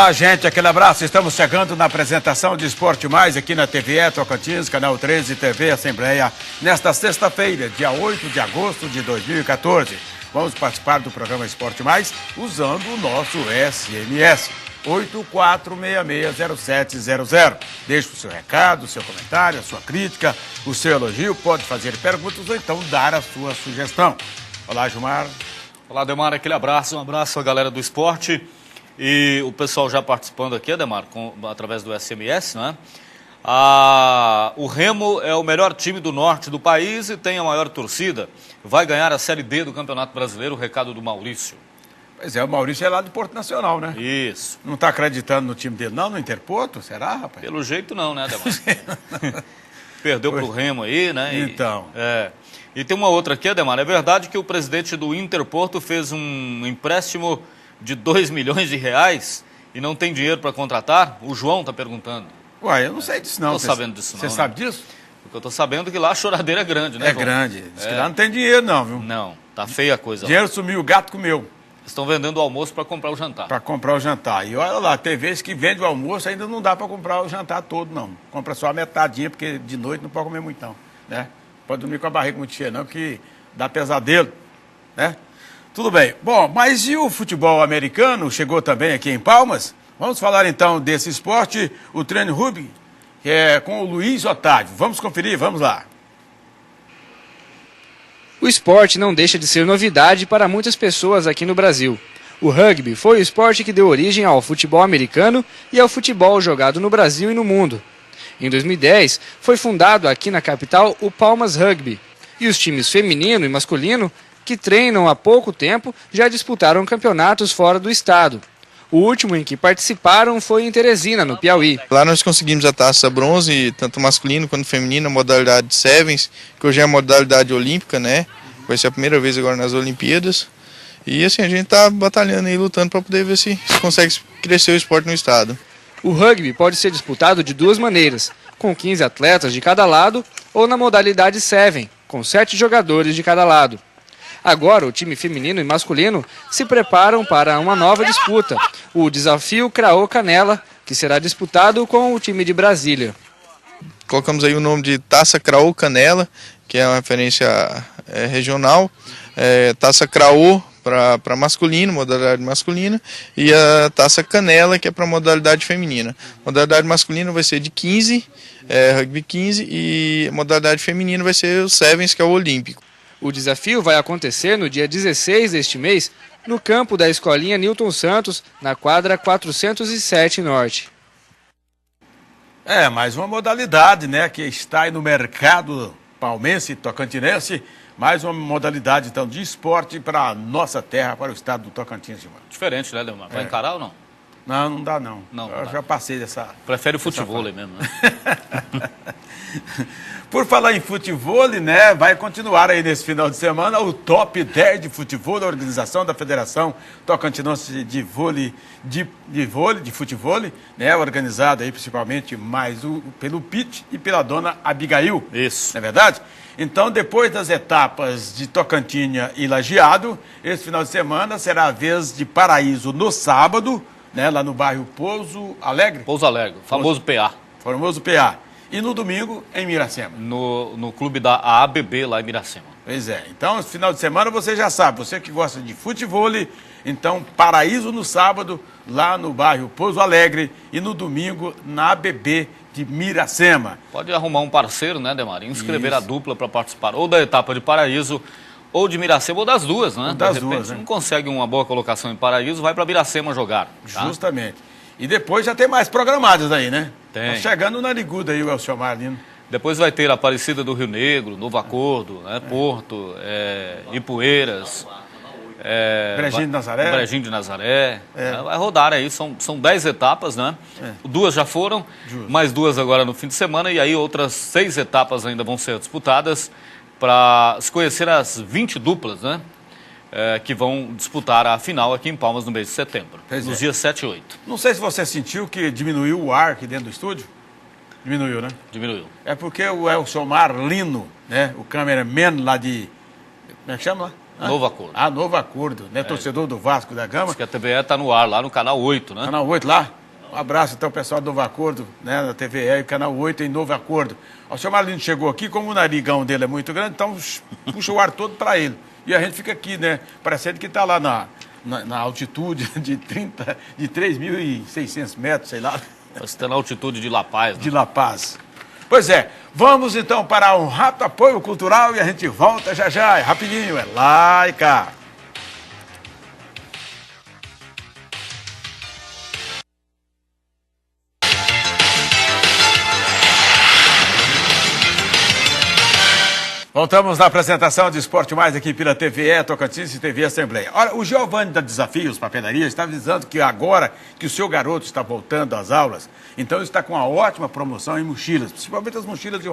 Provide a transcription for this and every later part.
Olá, gente, aquele abraço. Estamos chegando na apresentação de Esporte Mais aqui na TVE Tocantins, Canal 13 TV Assembleia, nesta sexta-feira, dia 8 de agosto de 2014. Vamos participar do programa Esporte Mais usando o nosso SMS, 84660700. Deixe o seu recado, o seu comentário, a sua crítica, o seu elogio, pode fazer perguntas ou então dar a sua sugestão. Olá, Gilmar. Olá, Ademar, aquele abraço, um abraço à galera do esporte. E o pessoal já participando aqui, Ademar, através do SMS, né? O Remo é o melhor time do norte do país e tem a maior torcida. Vai ganhar a Série D do Campeonato Brasileiro, o recado do Maurício. Pois é, o Maurício é lá do Porto Nacional, né? Isso. Não está acreditando no time dele, não, no Interporto? Será, rapaz? Pelo jeito não, né, Ademar? Perdeu pro Remo aí, né? Então. E tem uma outra aqui, Ademar. É verdade que o presidente do Interporto fez um empréstimo de 2 milhões de reais e não tem dinheiro para contratar? O João está perguntando. Uai, eu não sei disso não. Não estou sabendo disso não. Você sabe disso? Porque eu estou sabendo que lá a choradeira é grande, né, É João? grande. Diz que lá não tem dinheiro não, viu? Não, tá feia a coisa. Dinheiro sumiu, o gato comeu. Estão vendendo o almoço para comprar o jantar. Para comprar o jantar. E olha lá, tem vezes que vende o almoço, ainda não dá para comprar o jantar todo, não. Compra só a metadinha, porque de noite não pode comer muito, não. Né? Pode dormir com a barriga muito cheia, não, que dá pesadelo, né? Tudo bem. Bom, mas e o futebol americano? Chegou também aqui em Palmas? Vamos falar então desse esporte, o treino rugby, que é com o Luiz Otávio. Vamos conferir? Vamos lá. O esporte não deixa de ser novidade para muitas pessoas aqui no Brasil. O rugby foi o esporte que deu origem ao futebol americano e ao futebol jogado no Brasil e no mundo. Em 2010, foi fundado aqui na capital o Palmas Rugby, e os times feminino e masculino, que treinam há pouco tempo, já disputaram campeonatos fora do estado. O último em que participaram foi em Teresina, no Piauí. Lá nós conseguimos a taça bronze, tanto masculino quanto feminino, a modalidade Sevens, que hoje é a modalidade olímpica, né? Vai ser a primeira vez agora nas Olimpíadas. E assim, a gente está batalhando e lutando para poder ver se consegue crescer o esporte no estado. O rugby pode ser disputado de duas maneiras, com 15 atletas de cada lado, ou na modalidade Seven, com 7 jogadores de cada lado. Agora, o time feminino e masculino se preparam para uma nova disputa, o Desafio Craô Canela, que será disputado com o time de Brasília. Colocamos aí o nome de Taça Craô Canela, que é uma referência regional, Taça Craô para masculino, modalidade masculina, e a Taça Canela, que é para modalidade feminina. Modalidade masculina vai ser de 15, rugby 15, e a modalidade feminina vai ser o Sevens, que é o olímpico. O desafio vai acontecer no dia 16 deste mês, no campo da Escolinha Newton Santos, na quadra 407 Norte. Mais uma modalidade, né, que está aí no mercado palmense e tocantinense. Mais uma modalidade, então, de esporte para a nossa terra, para o estado do Tocantins, Gilmar. Diferente, né, Leomar? Vai encarar ou não? Não, não dá não. Eu já passei dessa... Prefere o futebol mesmo, né? Por falar em futebol, né, vai continuar aí nesse final de semana o top 10 de futebol da organização da Federação Tocantinense de Vôlei, de futebol, né, organizada aí principalmente pelo Pete e pela dona Abigail. Isso. Não é verdade? Então, depois das etapas de Tocantinha e Lajeado, esse final de semana será a vez de Paraíso no sábado, né, lá no bairro Pouso Alegre. Pouso Alegre, famoso PA. Famoso PA. E no domingo, em Miracema. No clube da ABB, lá em Miracema. Pois é. Então, esse final de semana, você já sabe. Você que gosta de futebol, então, Paraíso no sábado, lá no bairro Pouso Alegre. E no domingo, na ABB de Miracema. Pode arrumar um parceiro, né, Demar? Inscrever a dupla para participar ou da etapa de Paraíso, ou de Miracema, ou das duas, né? Das de repente, duas, né? não consegue uma boa colocação em Paraíso, vai para Miracema jogar. Tá? Justamente. E depois já tem mais programadas aí, né? Tem. Tá chegando na Liguda aí o Elciomar Lino. Depois vai ter Aparecida do Rio Negro, Novo Acordo, né? Porto, Ipueiras, Brejinho de Nazaré. Brejinho de Nazaré. Vai rodar aí, são 10 etapas, né? 2 já foram, mais 2 agora no fim de semana, e aí outras 6 etapas ainda vão ser disputadas para se conhecer as 20 duplas, né? Que vão disputar a final aqui em Palmas no mês de setembro, nos dias 7 e 8. Não sei se você sentiu que diminuiu o ar aqui dentro do estúdio. Diminuiu, né? Diminuiu. É porque o Elciomar Lino, né, o cameraman lá de... Como é que chama lá? Novo Acordo. Ah, Novo Acordo, né? Torcedor do Vasco da Gama. Acho que a TVE está no ar, lá no canal 8, né? Canal 8 lá. Um abraço então, pessoal do Novo Acordo, né? Na TVE, canal 8 em Novo Acordo. O senhor Marlino chegou aqui, como o narigão dele é muito grande, então puxa o ar todo para ele. E a gente fica aqui, né? Parecendo que está lá na altitude de 3.600 metros, sei lá. Você está na altitude de La Paz, né? De La Paz. Pois é, vamos então para um rápido apoio cultural e a gente volta já já, é rapidinho, é lá e cá. Voltamos na apresentação de Esporte Mais aqui pela TVE, Tocantins e TV Assembleia. Olha, o Giovanni da Desafios Papelaria está avisando que agora que o seu garoto está voltando às aulas, então ele está com uma ótima promoção em mochilas, principalmente as mochilas de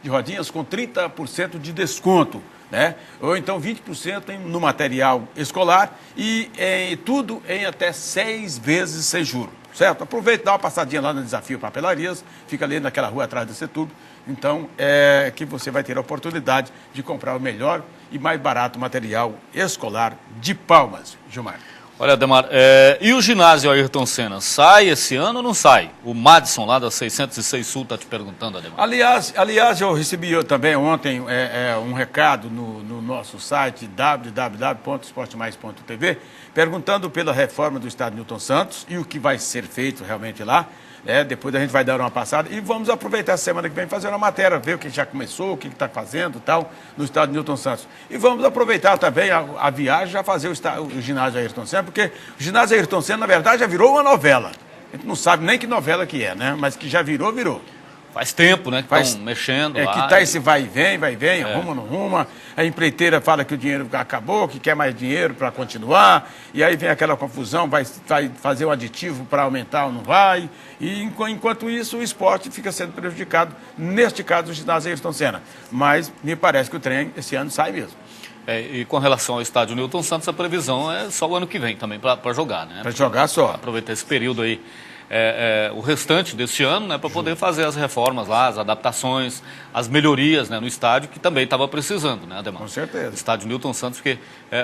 rodinhas com 30% de desconto, né? Ou então 20% no material escolar e tudo em até 6 vezes sem juros, certo? Aproveita e dá uma passadinha lá no Desafio Papelarias, fica ali naquela rua atrás do Setúbal. Então, é que você vai ter a oportunidade de comprar o melhor e mais barato material escolar de Palmas, Gilmar. Olha, Ademar, e o ginásio Ayrton Senna, sai esse ano ou não sai? O Madison lá da 606 Sul está te perguntando, Ademar. Aliás, eu recebi também ontem um recado no nosso site www.esportemais.tv perguntando pela reforma do estádio Newton Santos e o que vai ser feito realmente lá. Depois a gente vai dar uma passada e vamos aproveitar essa semana que vem fazer uma matéria, ver o que já começou, o que está fazendo tal, no estádio Newton Santos. E vamos aproveitar também a viagem, já fazer o ginásio Ayrton Senna, porque o ginásio Ayrton Senna, na verdade, já virou uma novela. A gente não sabe nem que novela que é, né? Mas que já virou. Faz tempo, né, que estão mexendo lá. Que tá esse vai e vem, arruma, não arruma. A empreiteira fala que o dinheiro acabou, que quer mais dinheiro para continuar. E aí vem aquela confusão, vai fazer o aditivo para aumentar ou não vai. E enquanto isso, o esporte fica sendo prejudicado, neste caso, o ginásio Ayrton Senna. Mas me parece que o trem esse ano sai mesmo. E com relação ao estádio Newton Santos, a previsão é só o ano que vem também para jogar, né? Para jogar só. Aproveitar esse período aí. O restante deste ano, né, para poder fazer as reformas lá, as adaptações, as melhorias, né, no estádio, que também estava precisando, né, Ademar? Com certeza. Estádio Newton Santos, porque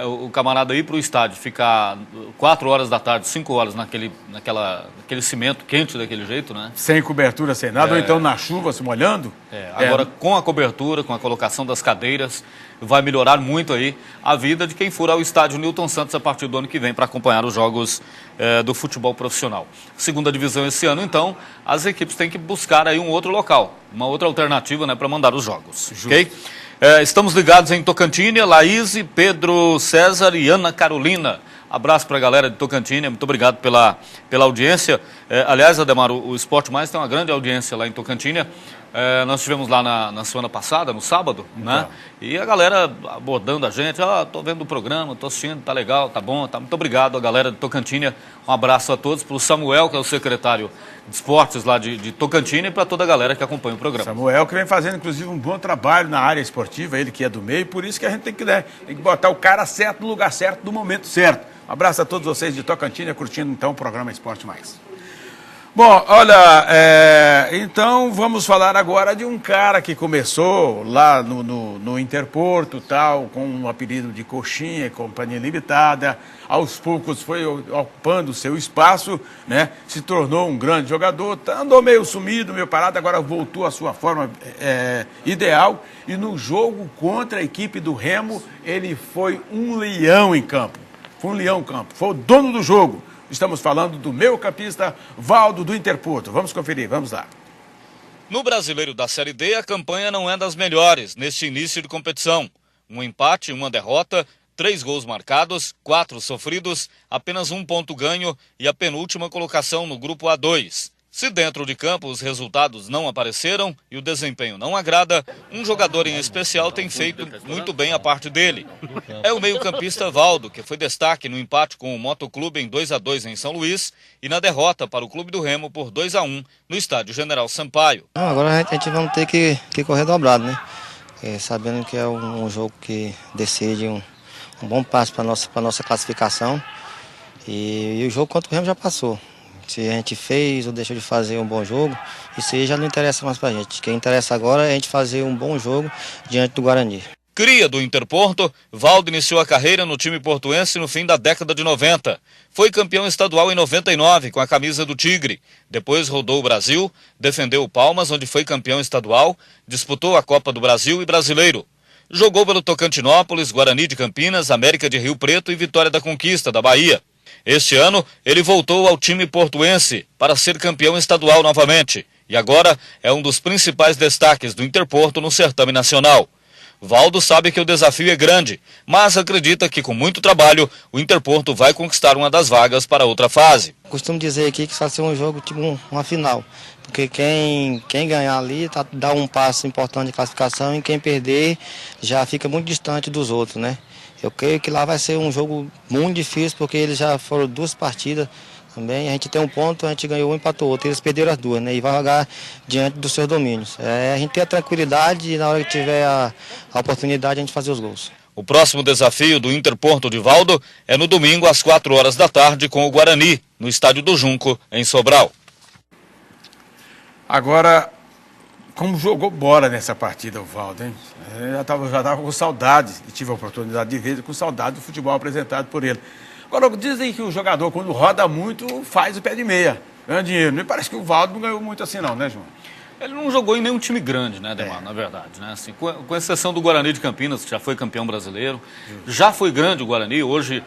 o camarada ir para o estádio, ficar 4 horas da tarde, 5 horas naquele cimento quente daquele jeito, né? Sem cobertura, sem nada, ou então na chuva, se molhando. Agora, com a cobertura, com a colocação das cadeiras, vai melhorar muito aí a vida de quem for ao estádio Newton Santos a partir do ano que vem para acompanhar os jogos do futebol profissional. Segunda divisão esse ano, então, as equipes têm que buscar aí um outro local, uma outra alternativa, né, para mandar os jogos. Ok? Estamos ligados em Tocantins, Laís, Pedro César e Ana Carolina. Abraço para a galera de Tocantins, muito obrigado pela audiência. Aliás, Ademar, o Esporte Mais tem uma grande audiência lá em Tocantins. Nós estivemos lá na semana passada, no sábado, né? E a galera abordando a gente, tô vendo o programa, tô assistindo, tá legal, tá bom, tá. Muito obrigado a galera de Tocantins, um abraço a todos, para o Samuel, que é o secretário de esportes lá de Tocantins, e para toda a galera que acompanha o programa. Samuel, que vem fazendo, inclusive, um bom trabalho na área esportiva, ele que é do meio, por isso que a gente tem que botar o cara certo no lugar certo, no momento certo. Um abraço a todos vocês de Tocantins, curtindo então o programa Esporte Mais. Bom, olha, então vamos falar agora de um cara que começou lá no Interporto, tal, com um apelido de Coxinha, Companhia Limitada, aos poucos foi ocupando o seu espaço, né? Se tornou um grande jogador, andou meio sumido, meio parado, agora voltou à sua forma ideal e no jogo contra a equipe do Remo, ele foi um leão em campo, foi o dono do jogo. Estamos falando do meio-campista Valdo do Interporto. Vamos conferir, vamos lá. No Brasileiro da Série D, a campanha não é das melhores neste início de competição. Um empate, uma derrota, 3 gols marcados, 4 sofridos, apenas 1 ponto ganho e a penúltima colocação no grupo A2. Se dentro de campo os resultados não apareceram e o desempenho não agrada, um jogador em especial tem feito muito bem a parte dele. É o meio-campista Valdo, que foi destaque no empate com o Motoclube em 2-2 em São Luís e na derrota para o Clube do Remo por 2-1 no Estádio General Sampaio. Agora a gente vai ter que correr dobrado, né? Sabendo que é um jogo que decide um bom passo para a nossa classificação e o jogo contra o Remo já passou. Se a gente fez ou deixou de fazer um bom jogo, isso aí já não interessa mais pra gente. O que interessa agora é a gente fazer um bom jogo diante do Guarani. Cria do Interporto, Valdo iniciou a carreira no time portuense no fim da década de 90. Foi campeão estadual em 99 com a camisa do Tigre. Depois rodou o Brasil, defendeu o Palmas, onde foi campeão estadual, disputou a Copa do Brasil e Brasileiro. Jogou pelo Tocantinópolis, Guarani de Campinas, América de Rio Preto e Vitória da Conquista, da Bahia. Este ano, ele voltou ao time portuense para ser campeão estadual novamente. E agora é um dos principais destaques do Interporto no certame nacional. Valdo sabe que o desafio é grande, mas acredita que com muito trabalho o Interporto vai conquistar uma das vagas para outra fase. Costumo dizer aqui que vai ser um jogo tipo uma final, porque quem ganhar ali dá um passo importante de classificação e quem perder já fica muito distante dos outros, né? Eu creio que lá vai ser um jogo muito difícil, porque eles já foram 2 partidas também. A gente tem um ponto, a gente ganhou um e empatou outro. Eles perderam as 2, né? E vai jogar diante dos seus domínios. A gente tem a tranquilidade e na hora que tiver a oportunidade a gente fazer os gols. O próximo desafio do Interporto de Valdo é no domingo às 4 horas da tarde com o Guarani, no Estádio do Junco, em Sobral. Agora, como jogou bola nessa partida o Valdo, hein? Eu já estava com saudade, e tive a oportunidade de ver, com saudade do futebol apresentado por ele. Agora, dizem que o jogador, quando roda muito, faz o pé de meia, ganha dinheiro. Me parece que o Valdo não ganhou muito assim não, né, João? Ele não jogou em nenhum time grande, né, Ademar, na verdade. Né? Assim, com exceção do Guarani de Campinas, que já foi campeão brasileiro. Já foi grande o Guarani, hoje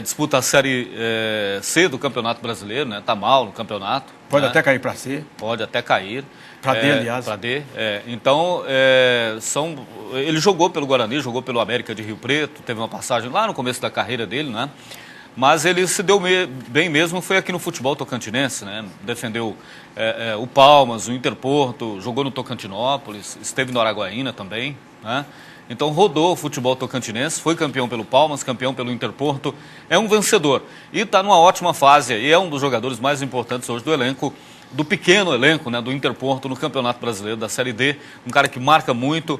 disputa a Série C do Campeonato Brasileiro, né? Tá mal no campeonato. Pode né? até cair para C. Pode até cair. Para D, aliás. Para D. Então, ele jogou pelo Guarani, jogou pelo América de Rio Preto, teve uma passagem lá no começo da carreira dele, né? Mas ele se deu bem mesmo, foi aqui no futebol tocantinense, né? Defendeu o Palmas, o Interporto, jogou no Tocantinópolis, esteve no Araguaína também, né? Então rodou o futebol tocantinense, foi campeão pelo Palmas, campeão pelo Interporto, é um vencedor e está numa ótima fase e é um dos jogadores mais importantes hoje do elenco, do pequeno elenco, né, do Interporto no Campeonato Brasileiro da Série D, um cara que marca muito,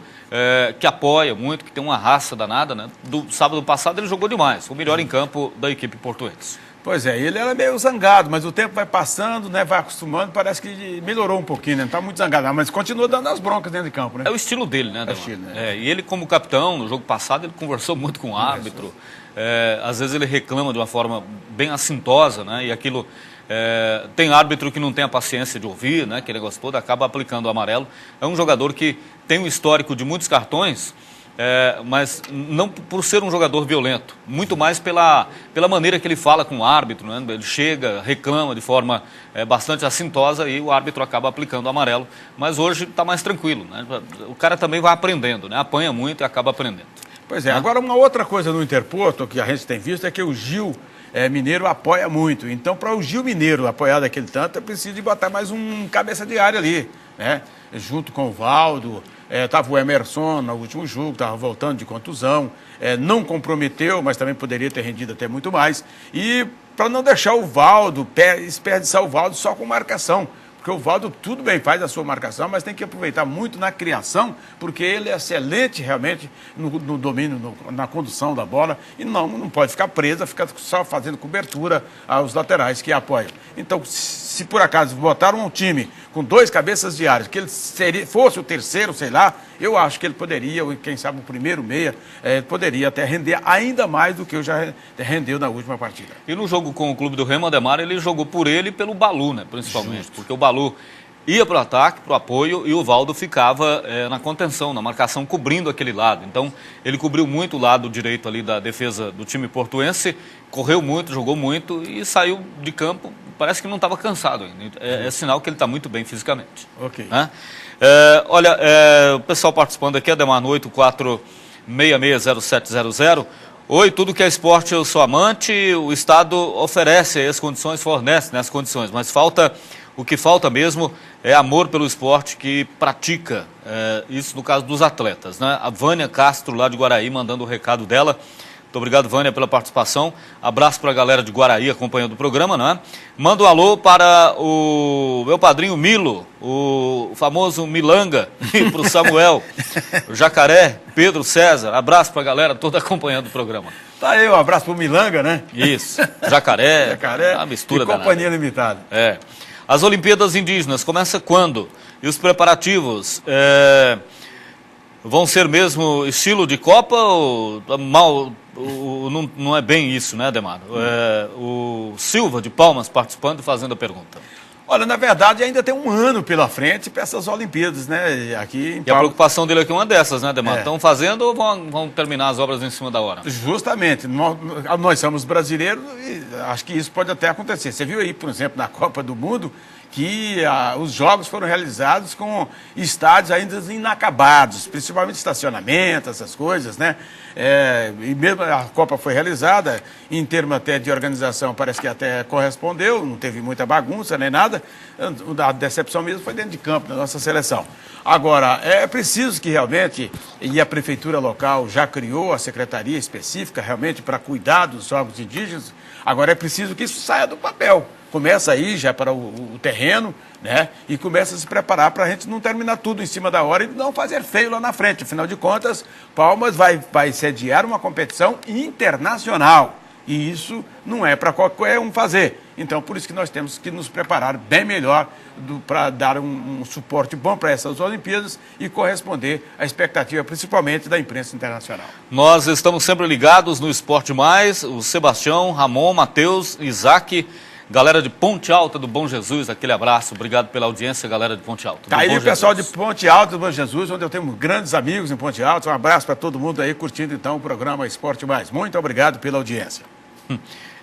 que apoia muito, que tem uma raça danada, né? Do sábado passado ele jogou demais, o melhor em campo da equipe portuense. Pois é, ele era meio zangado, mas o tempo vai passando, né, vai acostumando, parece que melhorou um pouquinho, né? Não está muito zangado, mas continua dando as broncas dentro de campo, né? É o estilo dele, né, Ademar? É o estilo, né? E ele como capitão, no jogo passado, ele conversou muito com o árbitro, às vezes ele reclama de uma forma bem assintosa, né? E aquilo... tem árbitro que não tem a paciência de ouvir, né, que ele gostou, acaba aplicando o amarelo. É um jogador que tem um histórico de muitos cartões, mas não por ser um jogador violento, muito mais pela maneira que ele fala com o árbitro, né? Ele chega, reclama de forma bastante assintosa e o árbitro acaba aplicando o amarelo. Mas hoje está mais tranquilo, né? O cara também vai aprendendo, né? Apanha muito e acaba aprendendo. Pois é, agora uma outra coisa no Interporto que a gente tem visto é que o Gil Mineiro apoia muito. Então, para o Gil Mineiro apoiar daquele tanto, é preciso de botar mais um cabeça de área ali, né? Junto com o Valdo, estava o Emerson no último jogo, estava voltando de contusão, não comprometeu, mas também poderia ter rendido até muito mais. E para não deixar o Valdo, desperdiçar o Valdo só com marcação. Porque o Valdo, tudo bem, faz a sua marcação, mas tem que aproveitar muito na criação, porque ele é excelente realmente no domínio, na condução da bola, e não pode ficar preso, ficar só fazendo cobertura aos laterais que apoiam. Então, se por acaso botaram um time com 2 cabeças de área, que ele fosse o terceiro, sei lá, eu acho que ele poderia, ou quem sabe o primeiro meia, poderia até render ainda mais do que eu já rendeu na última partida. E no jogo com o Clube do Remo, Ademar, ele jogou por ele e pelo Balu, né, principalmente, justo. Porque o Balu ia para o ataque, para o apoio, e o Valdo ficava na contenção, na marcação, cobrindo aquele lado. Então, ele cobriu muito o lado direito ali da defesa do time portuense, correu muito, jogou muito e saiu de campo, parece que não estava cansado ainda. É sinal que ele está muito bem fisicamente. Ok. Né? Olha, o pessoal participando aqui, Ademar, no 84660700. Oi, tudo que é esporte eu sou amante, o Estado oferece as condições, fornece, né, as condições, mas o que falta mesmo é amor pelo esporte que pratica, isso no caso dos atletas, né? A Vânia Castro, lá de Guaraí, mandando o recado dela. Muito obrigado, Vânia, pela participação. Abraço para a galera de Guaraí acompanhando o programa, né? Manda um alô para o meu padrinho Milo, o famoso Milanga, e para o Samuel, o Jacaré, Pedro César. Abraço para a galera toda acompanhando o programa. Tá aí, um abraço para o Milanga, né? Isso, Jacaré, a mistura e Companhia Limitada. As Olimpíadas Indígenas começam quando? E os preparativos? vão ser mesmo estilo de Copa ou não é bem isso, né, Ademar? O Silva de Palmas participando e fazendo a pergunta. Olha, na verdade, ainda tem um ano pela frente para essas Olimpíadas, né? Aqui em E a preocupação dele aqui é uma dessas, né, Ademar? É. Estão fazendo ou vão terminar as obras em cima da hora? Justamente, nós somos brasileiros e acho que isso pode até acontecer. Você viu aí, por exemplo, na Copa do Mundo, que os jogos foram realizados com estádios ainda inacabados, principalmente estacionamento, essas coisas, né? E mesmo a Copa foi realizada, em termos até de organização, parece que até correspondeu, não teve muita bagunça nem nada. A decepção mesmo foi dentro de campo, da nossa seleção. Agora, é preciso que realmente, e a prefeitura local já criou a secretaria específica realmente para cuidar dos jogos indígenas, agora é preciso que isso saia do papel. Começa aí já para o terreno, né? E começa a se preparar para a gente não terminar tudo em cima da hora e não fazer feio lá na frente. Afinal de contas, Palmas vai sediar uma competição internacional. E isso não é para qualquer um fazer. Então, por isso que nós temos que nos preparar bem melhor para dar um suporte bom para essas Olimpíadas e corresponder à expectativa, principalmente da imprensa internacional. Nós estamos sempre ligados no Esporte Mais, o Sebastião, Ramon, Matheus, Isaac, galera de Ponte Alta do Bom Jesus, aquele abraço, obrigado pela audiência, galera de Ponte Alta. Tá aí o pessoal de Ponte Alta do Bom Jesus, onde eu tenho grandes amigos em Ponte Alta. Um abraço para todo mundo aí curtindo então o programa Esporte Mais. Muito obrigado pela audiência.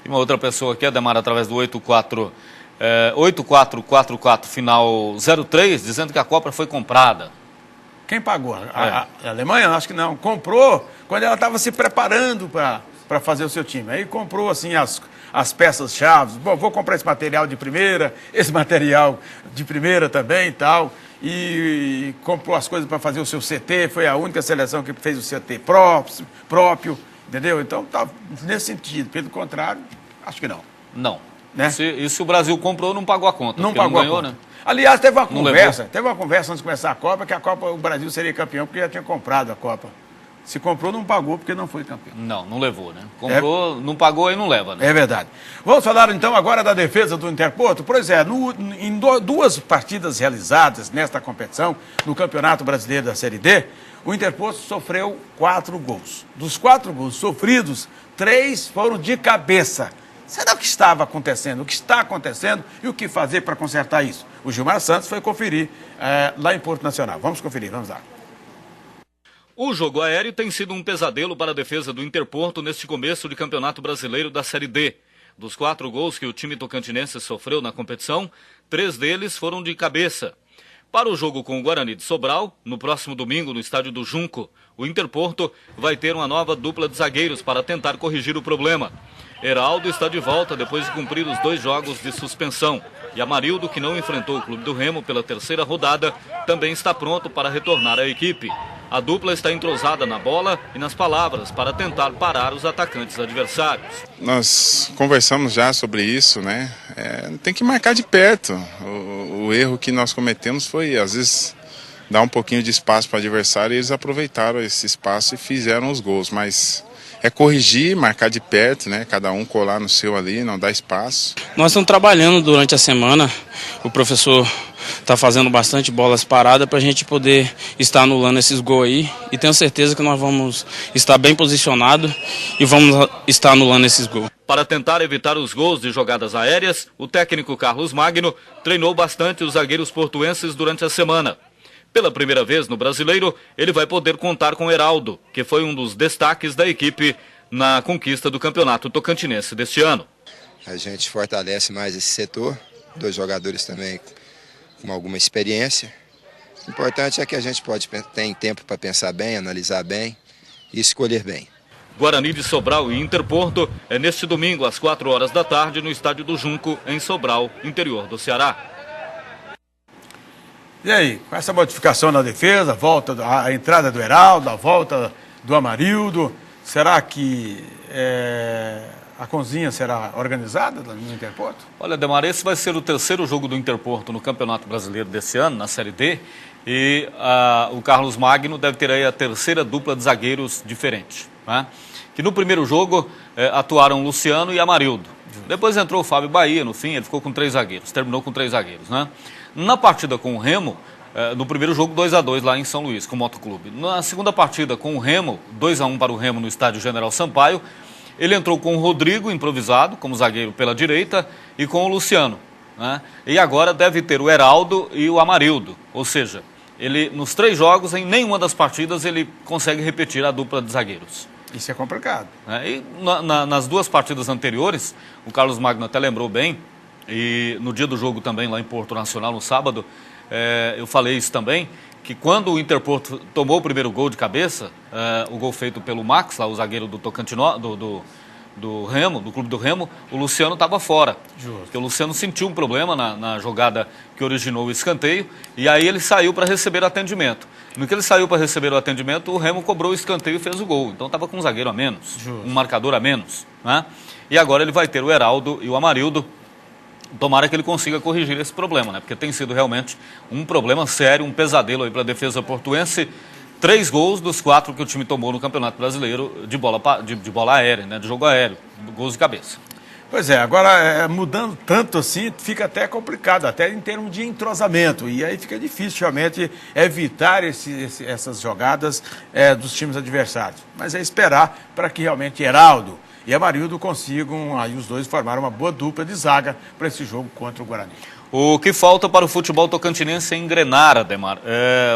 E uma outra pessoa aqui, Ademar, através do 8444 final 03, dizendo que a Copa foi comprada. Quem pagou? A Alemanha? Acho que não. Comprou quando ela estava se preparando para fazer o seu time. Aí comprou assim as peças-chave. Bom, vou comprar esse material de primeira, esse material de primeira também e tal. E comprou as coisas para fazer o seu CT. Foi a única seleção que fez o CT próprio. Entendeu? Então, tá nesse sentido. Pelo contrário, acho que não. Não. Né? E se o Brasil comprou, não pagou a conta. Não pagou ganhou, a conta. Né? Aliás, teve uma conversa antes de começar a Copa, que o Brasil seria campeão porque já tinha comprado a Copa. Se comprou, não pagou porque não foi campeão. Não levou, né? Comprou, não pagou e não leva, né? É verdade. Vamos falar então agora da defesa do Interporto. Pois é, em duas partidas realizadas nesta competição, no Campeonato Brasileiro da Série D, o Interporto sofreu 4 gols. Dos 4 gols sofridos, 3 foram de cabeça. Será o que estava acontecendo? O que está acontecendo e o que fazer para consertar isso? O Gilmar Santos foi conferir lá em Porto Nacional. Vamos conferir, vamos lá. O jogo aéreo tem sido um pesadelo para a defesa do Interporto neste começo de Campeonato Brasileiro da Série D. Dos 4 gols que o time tocantinense sofreu na competição, 3 deles foram de cabeça. Para o jogo com o Guarani de Sobral, no próximo domingo no estádio do Junco, o Interporto vai ter uma nova dupla de zagueiros para tentar corrigir o problema. Heraldo está de volta depois de cumprir os 2 jogos de suspensão. E Amarildo, que não enfrentou o Clube do Remo pela 3ª rodada, também está pronto para retornar à equipe. A dupla está entrosada na bola e nas palavras para tentar parar os atacantes adversários. Nós conversamos já sobre isso, né? Tem que marcar de perto. O erro que nós cometemos foi, às vezes, dar um pouquinho de espaço para o adversário e eles aproveitaram esse espaço e fizeram os gols. Mas é corrigir, marcar de perto, né? Cada um colar no seu ali, não dar espaço. Nós estamos trabalhando durante a semana, o professor está fazendo bastante bolas paradas para a gente poder estar anulando esses gols aí e tenho certeza que nós vamos estar bem posicionados e vamos estar anulando esses gols. Para tentar evitar os gols de jogadas aéreas, o técnico Carlos Magno treinou bastante os zagueiros portuenses durante a semana. Pela primeira vez no Brasileiro, ele vai poder contar com Heraldo, que foi um dos destaques da equipe na conquista do Campeonato Tocantinense deste ano. A gente fortalece mais esse setor, 2 jogadores também com alguma experiência. O importante é que a gente tem tempo para pensar bem, analisar bem e escolher bem. Guarani de Sobral e Interporto é neste domingo às 4 horas da tarde no estádio do Junco, em Sobral, interior do Ceará. E aí, com essa modificação na defesa, a entrada do Heraldo, a volta do Amarildo, será que a cozinha será organizada no Interporto? Olha, Ademar, esse vai ser o 3º jogo do Interporto no Campeonato Brasileiro desse ano, na Série D, e o Carlos Magno deve ter aí a 3ª dupla de zagueiros diferente, né? Que no primeiro jogo atuaram Luciano e Amarildo. Depois entrou o Fábio Bahia, no fim ele ficou com 3 zagueiros, terminou com 3 zagueiros, né? Na partida com o Remo, no primeiro jogo 2-2 lá em São Luís, com o Motoclube. Na segunda partida com o Remo, 2-1 para o Remo no estádio General Sampaio, ele entrou com o Rodrigo, improvisado, como zagueiro pela direita, e com o Luciano, né? E agora deve ter o Heraldo e o Amarildo, ou seja, ele nos 3 jogos, em nenhuma das partidas, ele consegue repetir a dupla de zagueiros. Isso é complicado. E nas 2 partidas anteriores, o Carlos Magno até lembrou bem, e no dia do jogo também, lá em Porto Nacional, no sábado, eu falei isso também, que quando o Interporto tomou o primeiro gol de cabeça, o gol feito pelo Max, lá, o zagueiro do Tocantins, do Remo, do clube do Remo, o Luciano estava fora. Justo. Porque o Luciano sentiu um problema na jogada que originou o escanteio, e aí ele saiu para receber o atendimento. No que ele saiu para receber o atendimento, o Remo cobrou o escanteio e fez o gol. Então estava com um zagueiro a menos, Justo. Um marcador a menos, né? E agora ele vai ter o Heraldo e o Amarildo. Tomara que ele consiga corrigir esse problema, né? Porque tem sido realmente um problema sério, um pesadelo aí para a defesa portuense. 3 gols dos 4 que o time tomou no Campeonato Brasileiro de bola aérea, né? De jogo aéreo, gols de cabeça. Pois é, agora mudando tanto assim, fica até complicado, até em termos de entrosamento. E aí fica difícil realmente evitar essas jogadas dos times adversários. Mas é esperar para que realmente Heraldo e Amarildo consigam, aí os dois formaram uma boa dupla de zaga para esse jogo contra o Guarani. O que falta para o futebol tocantinense é engrenar, Ademar.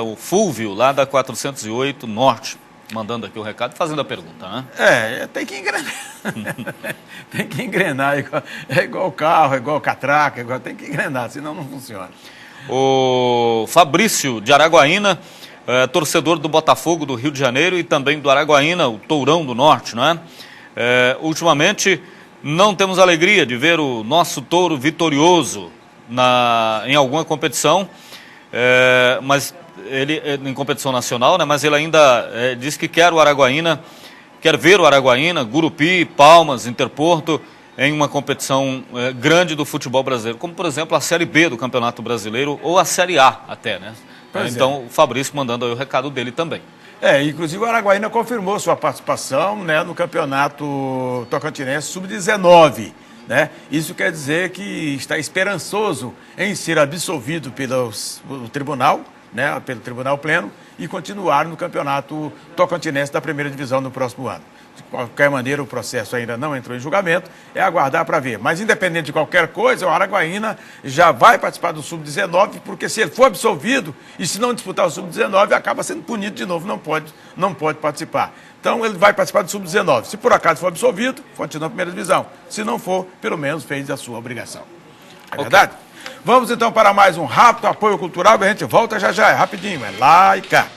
O Fúvio, lá da 408 Norte, mandando aqui o recado, fazendo a pergunta, né? Tem que engrenar. Tem que engrenar, é igual carro, é igual catraca, tem que engrenar, senão não funciona. O Fabrício, de Araguaína, torcedor do Botafogo do Rio de Janeiro e também do Araguaína, o Tourão do Norte, não é? Ultimamente não temos alegria de ver o nosso touro vitorioso em alguma competição, mas ele em competição nacional, né? Mas ele ainda diz que quer ver o Araguaína, Gurupi, Palmas, Interporto em uma competição grande do futebol brasileiro, como por exemplo a Série B do Campeonato Brasileiro ou a Série A até, né? Então o Fabrício mandando aí o recado dele também. Inclusive o Araguaína confirmou sua participação, né, no Campeonato Tocantinense Sub-19. Né? Isso quer dizer que está esperançoso em ser absolvido pelo tribunal, né, pelo Tribunal Pleno, e continuar no Campeonato Tocantinense da primeira divisão no próximo ano. De qualquer maneira, o processo ainda não entrou em julgamento, é aguardar para ver. Mas, independente de qualquer coisa, o Araguaína já vai participar do Sub-19, porque se ele for absolvido e se não disputar o Sub-19, acaba sendo punido de novo, não pode participar. Então, ele vai participar do Sub-19. Se por acaso for absolvido, continua na primeira divisão. Se não for, pelo menos fez a sua obrigação. É verdade? Vamos, então, para mais um rápido apoio cultural, e a gente volta já, é rapidinho, é lá e cá.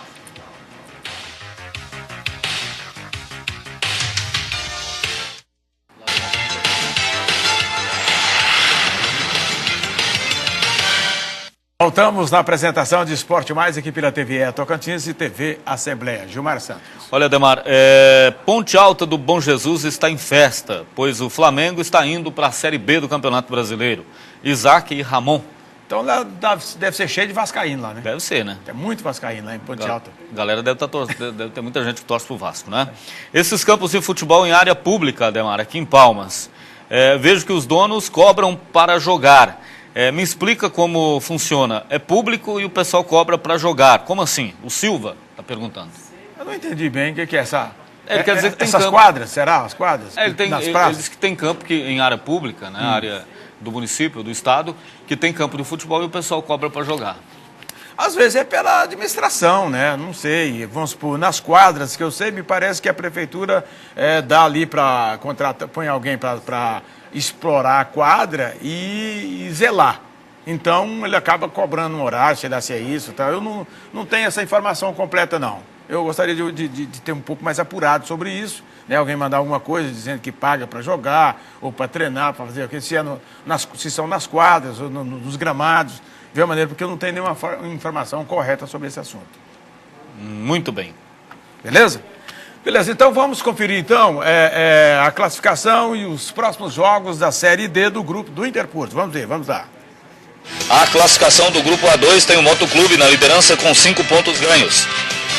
Voltamos na apresentação de Esporte Mais aqui pela TVE Tocantins e TV Assembleia. Gilmar Santos. Olha, Ademar, Ponte Alta do Bom Jesus está em festa, pois o Flamengo está indo para a Série B do Campeonato Brasileiro. Isaac e Ramon. Então lá deve ser cheio de vascaíno lá, né? Deve ser, né? Tem muito vascaíno lá em Ponte Alta. Galera deve ter muita gente que torce pro Vasco, né? Esses campos de futebol em área pública, Ademar, aqui em Palmas, vejo que os donos cobram para jogar. Me explica como funciona. É público e o pessoal cobra para jogar. Como assim? O Silva está perguntando. Eu não entendi bem o que é essa... Ele quer dizer que tem essas campo. Quadras, será? As quadras? Ele diz que tem campo em área pública, né? Área do município, do estado, que tem campo de futebol e o pessoal cobra para jogar. Às vezes é pela administração, né? Não sei. Vamos supor, nas quadras, que eu sei, me parece que a prefeitura dá ali para contratar, põe alguém para explorar a quadra e zelar. Então, ele acaba cobrando um horário, sei lá se é isso. Tá? Eu não tenho essa informação completa, não. Eu gostaria de ter um pouco mais apurado sobre isso, né? Alguém mandar alguma coisa dizendo que paga para jogar ou para treinar, para fazer o que, se são nas quadras ou nos gramados, de uma maneira, porque eu não tenho nenhuma informação correta sobre esse assunto. Muito bem. Beleza? Beleza, então vamos conferir então a classificação e os próximos jogos da Série D do grupo do Interporto. Vamos lá. A classificação do grupo A2 tem o Motoclube na liderança com 5 pontos ganhos.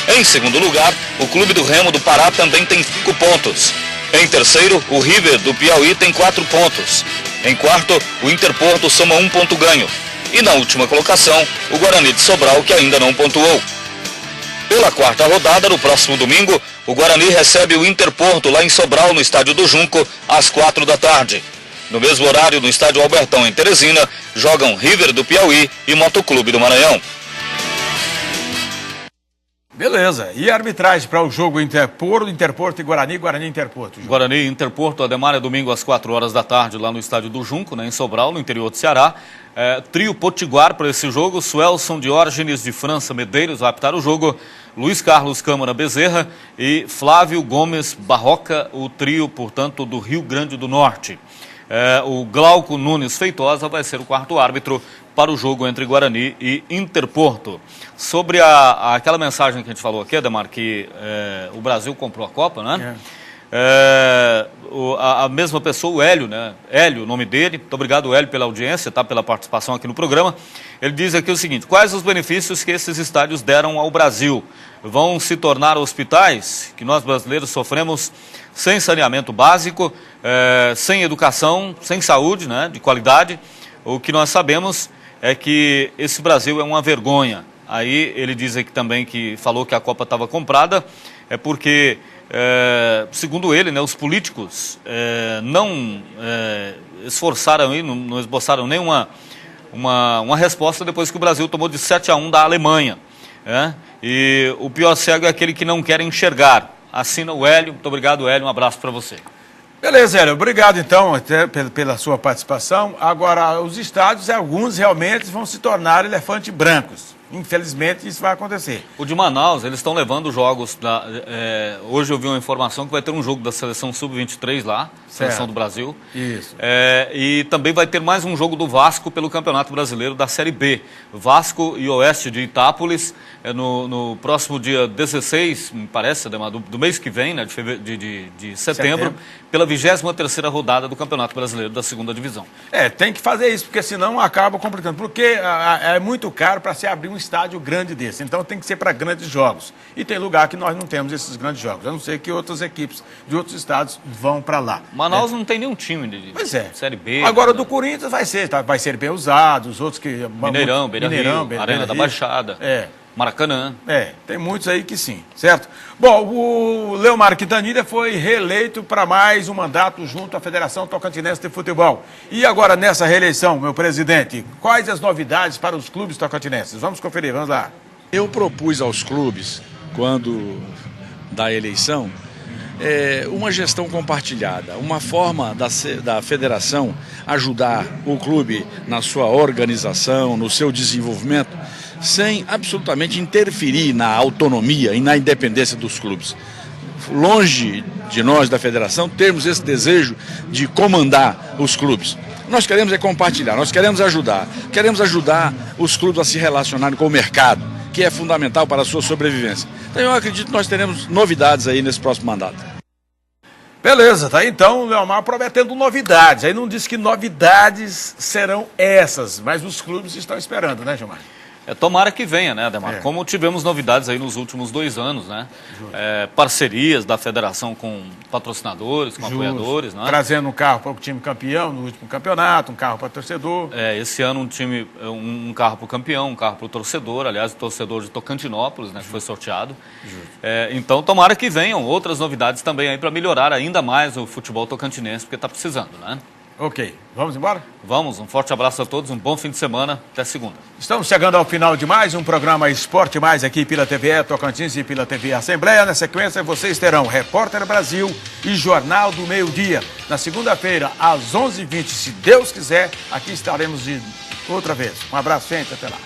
Em segundo lugar, o Clube do Remo do Pará também tem 5 pontos. Em terceiro, o River do Piauí tem 4 pontos. Em quarto, o Interporto soma 1 ponto ganho. E na última colocação, o Guarani de Sobral, que ainda não pontuou. Pela quarta rodada, no próximo domingo, o Guarani recebe o Interporto lá em Sobral, no estádio do Junco, às 4 da tarde. No mesmo horário, no estádio Albertão, em Teresina, jogam River do Piauí e Motoclube do Maranhão. Beleza. E a arbitragem para o jogo Interporto e Guarani, Guarani Interporto? Guarani e Interporto, Ademar, é domingo às 4 horas da tarde, lá no estádio do Junco, né, em Sobral, no interior do Ceará. Trio Potiguar para esse jogo, Suelson Diógenes de França Medeiros vai apitar o jogo, Luiz Carlos Câmara Bezerra e Flávio Gomes Barroca, o trio, portanto, do Rio Grande do Norte. O Glauco Nunes Feitosa vai ser o quarto árbitro para o jogo entre Guarani e Interporto. Sobre aquela mensagem que a gente falou aqui, Ademar, que o Brasil comprou a Copa, né? A mesma pessoa, o Hélio, né? Hélio, o nome dele. Muito obrigado, Hélio, pela audiência, tá? Pela participação aqui no programa. Ele diz aqui o seguinte: quais os benefícios que esses estádios deram ao Brasil? Vão se tornar hospitais que nós brasileiros sofremos sem saneamento básico, sem educação, sem saúde, né, de qualidade. O que nós sabemos é que esse Brasil é uma vergonha. Aí ele diz aqui também que falou que a Copa estava comprada, porque, segundo ele, né, os políticos não esforçaram aí, não esboçaram nenhuma uma resposta depois que o Brasil tomou de 7-1 da Alemanha. E o pior cego é aquele que não quer enxergar. Assina o Hélio. Muito obrigado, Hélio. Um abraço para você. Beleza, Hélio. Obrigado, então, até pela sua participação. Agora, os estádios, alguns realmente vão se tornar elefantes brancos. Infelizmente, isso vai acontecer. O de Manaus, eles estão levando jogos. Hoje eu vi uma informação que vai ter um jogo da Seleção Sub-23 lá, Seleção do Brasil. Isso. E também vai ter mais um jogo do Vasco pelo Campeonato Brasileiro da Série B. Vasco e Oeste de Itápolis, no próximo dia 16, me parece, do mês que vem, né, de setembro, pela 23ª rodada do Campeonato Brasileiro da 2ª Divisão. Tem que fazer isso, porque senão acaba complicando. Porque é muito caro para se abrir um estádio grande desse. Então tem que ser para grandes jogos. E tem lugar que nós não temos esses grandes jogos. A não ser que outras equipes de outros estados vão para lá. Manaus não tem nenhum time de Série B. Agora do Corinthians vai ser bem usado, os outros que... Mineirão, Beira-Rio, Arena da Baixada. Maracanã. Tem muitos aí que sim, certo? Bom, o Leomar Quintanilha foi reeleito para mais um mandato junto à Federação Tocantinense de Futebol. E agora, nessa reeleição, meu presidente, quais as novidades para os clubes tocantinenses? Vamos conferir, vamos lá. Eu propus aos clubes, quando da eleição, uma gestão compartilhada, uma forma da federação ajudar o clube na sua organização, no seu desenvolvimento, sem absolutamente interferir na autonomia e na independência dos clubes. Longe de nós, da federação, termos esse desejo de comandar os clubes. Nós queremos compartilhar, nós queremos ajudar os clubes a se relacionarem com o mercado, que é fundamental para a sua sobrevivência. Então eu acredito que nós teremos novidades aí nesse próximo mandato. Beleza, tá? Então o Leomar prometendo novidades. Aí não disse que novidades serão essas, mas os clubes estão esperando, né, Gilmar? Tomara que venha, né, Ademar? Como tivemos novidades aí nos últimos 2 anos, né? Parcerias da federação com patrocinadores, com apoiadores, né? Trazendo um carro para o time campeão no último campeonato, um carro para o torcedor. Esse ano um carro para o campeão, um carro para o torcedor, aliás, o torcedor de Tocantinópolis, né, que foi sorteado. Então, tomara que venham outras novidades também aí para melhorar ainda mais o futebol tocantinense, porque está precisando, né? Ok, vamos embora? Vamos, um forte abraço a todos, um bom fim de semana, até segunda. Estamos chegando ao final de mais um programa Esporte Mais aqui pela TVE Tocantins e pela TV Assembleia. Na sequência vocês terão Repórter Brasil e Jornal do Meio-Dia. Na segunda-feira, às 11h20, se Deus quiser, aqui estaremos de outra vez. Um abraço, gente, até lá.